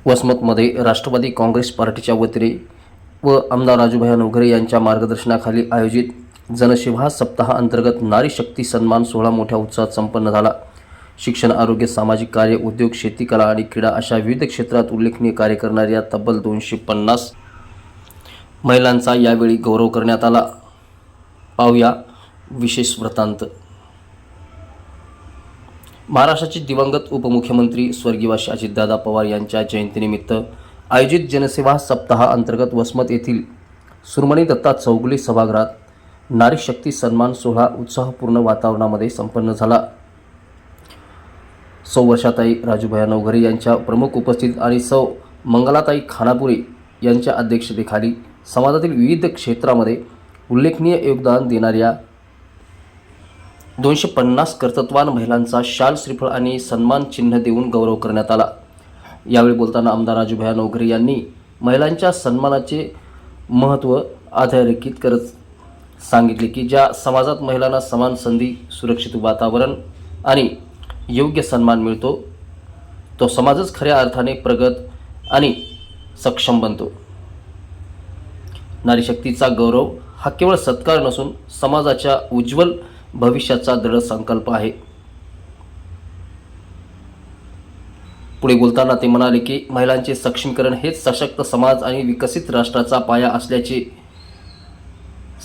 वसमतमध्ये राष्ट्रवादी काँग्रेस पार्टीच्या वतीने व आमदार राजूभाई नवघरे यांच्या मार्गदर्शनाखाली आयोजित जनसेवा सप्ताह अंतर्गत नारी शक्ती सन्मान सोहळा मोठ्या उत्साहात संपन्न झाला। शिक्षण, आरोग्य, सामाजिक कार्य, उद्योग, शेती, कला आणि क्रीडा अशा विविध क्षेत्रात उल्लेखनीय कार्य करणाऱ्या तब्बल 250 महिलांचा यावेळी गौरव करण्यात आला। पाहूया विशेष वृत्तांत। महाराष्ट्राचे दिवंगत उपमुख्यमंत्री स्वर्गीय अजितदादा पवार यांच्या जयंतीनिमित्त आयोजित जनसेवा सप्ताह अंतर्गत वसमत येथील सुरमणी दत्ता चौगुले सभागृहात नारी शक्ती सन्मान सोहळा उत्साहपूर्ण वातावरणामध्ये संपन्न झाला। सौ वर्षाताई राजूभाई नवघरे यांच्या प्रमुख उपस्थित आणि सौ मंगलाताई खानापुरे यांच्या अध्यक्षतेखाली समाजातील विविध क्षेत्रामध्ये उल्लेखनीय योगदान देणाऱ्या 250 कर्तृत्वान महिलांचा शाल, श्रीफळ आणि सन्मान चिन्ह देऊन गौरव करण्यात आला। यावेळी बोलताना आमदार राजूभाई नवघरे यांनी महिलांच्या सन्मानाचे महत्त्व अधोरेखित करत सांगितले की ज्या समाजात महिलांना समान संधी, सुरक्षित वातावरण आणि योग्य सन्मान मिळतो तो समाजच खऱ्या अर्थाने प्रगत आणि सक्षम बनतो। नारी शक्तीचा गौरव हा केवळ सत्कार नसून समाजाच्या उज्ज्वल भविष्याचा दृढ संकल्प आहे। पुढे बोलताना ते म्हणाले की महिलांचे सक्षमीकरण हेच सशक्त समाज आणि विकसित राष्ट्राचा पाया असल्याचे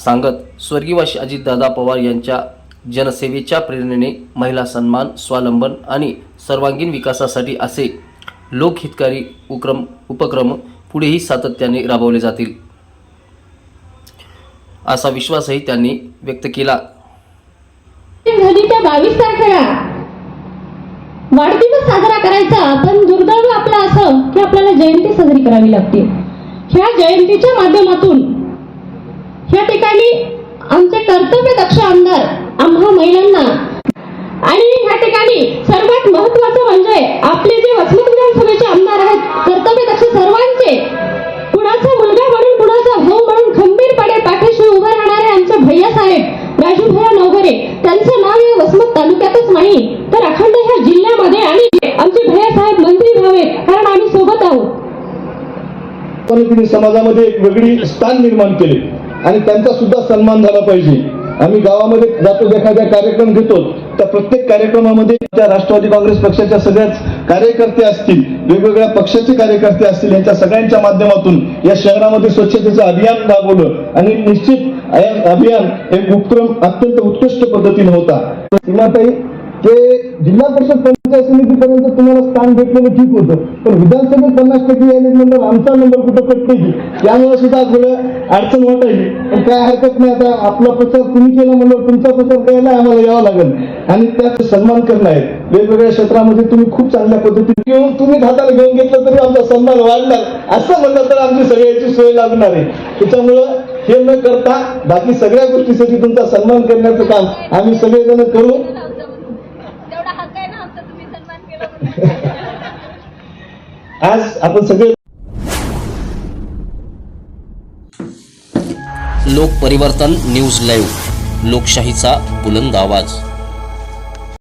सांगत स्वर्गीय अजितदादा पवार यांच्या जनसेवेच्या प्रेरणेने महिला सन्मान, स्वावलंबन आणि सर्वांगीण विकासासाठी असे लोकहितकारी उपक्रम पुढेही सातत्याने राबवले जातील असा विश्वासही त्यांनी व्यक्त केला। झाली त्या 22 तारखेला वाढदिवस साजरा करायचा, पण दुर्दैव आपलं असं की आपल्याला जयंती साजरी करावी लागते। ह्या जयंतीच्या माध्यमातून या ठिकाणी आमचे कर्तव्यदक्ष आमदार आम्हा महिलांना आणि ह्या ठिकाणी सर्वात महत्त्वाचं म्हणजे आपले जे वसमत विधानसभेचे आमदार आहेत कर्तव्यदक्ष सर्वांचे, कुणाचा मुलगा म्हणून कुणाचा भाऊ म्हणून खंबीरपणे पाठीशी उभे राहणारे आमचे भैया साहेब राजूभाई नवघरे, त्यांचं नाव या वसमत तालुक्यातच नाही तर अखंड ह्या जिल्ह्यामध्ये आणि आमचे भैया साहेब मंत्री व्हावेत, कारण आम्ही सोबत आहोत। समाजामध्ये एक वेगळी स्थान निर्माण केले आणि त्यांचा सुद्धा सन्मान झाला पाहिजे। आम्ही गावामध्ये जातो, एखादा कार्यक्रम घेतो, त्या प्रत्येक कार्यक्रमामध्ये त्या राष्ट्रवादी काँग्रेस पक्षाच्या सगळ्याच कार्यकर्ते असतील, वेगवेगळ्या पक्षाचे कार्यकर्ते असतील, यांच्या सगळ्यांच्या माध्यमातून या शहरामध्ये स्वच्छतेचं अभियान राबवलं आणि निश्चित अभियान हे उपक्रम अत्यंत उत्कृष्ट पद्धतीने होता। सीमाताई ते जिल्हा परिषद पंचायत समितीपर्यंत तुम्हाला स्थान भेटलेलं ठीक होतं, पण विधानसभेत 50% यायला नंबर आमचा नंबर कुठं कट नाही, त्यामुळे सुद्धा थोडं अडचण वाटायची। पण काय हरकत नाही, आता आपला प्रचार तुम्ही केला म्हणून तुमचा प्रचार करायला आम्हाला यावं लागेल आणि त्याचा सन्मान करणं आहे। वेगवेगळ्या क्षेत्रामध्ये तुम्ही खूप चांगल्या पद्धतीने घेऊन तुम्ही हाताला घेऊन घेतलं तरी आमचा सन्मान वाढणार, असं म्हणलं तर आमची सगळ्याची सोय लागणार आहे। त्याच्यामुळं हे न करता बाकी सगळ्या गोष्टीसाठी तुमचा सन्मान करण्याचं काम आम्ही सगळेजण करू। आज आपण सगळे लोक परिवर्तन न्यूज लाईव्ह, लोकशाहीचा बुलंद आवाज।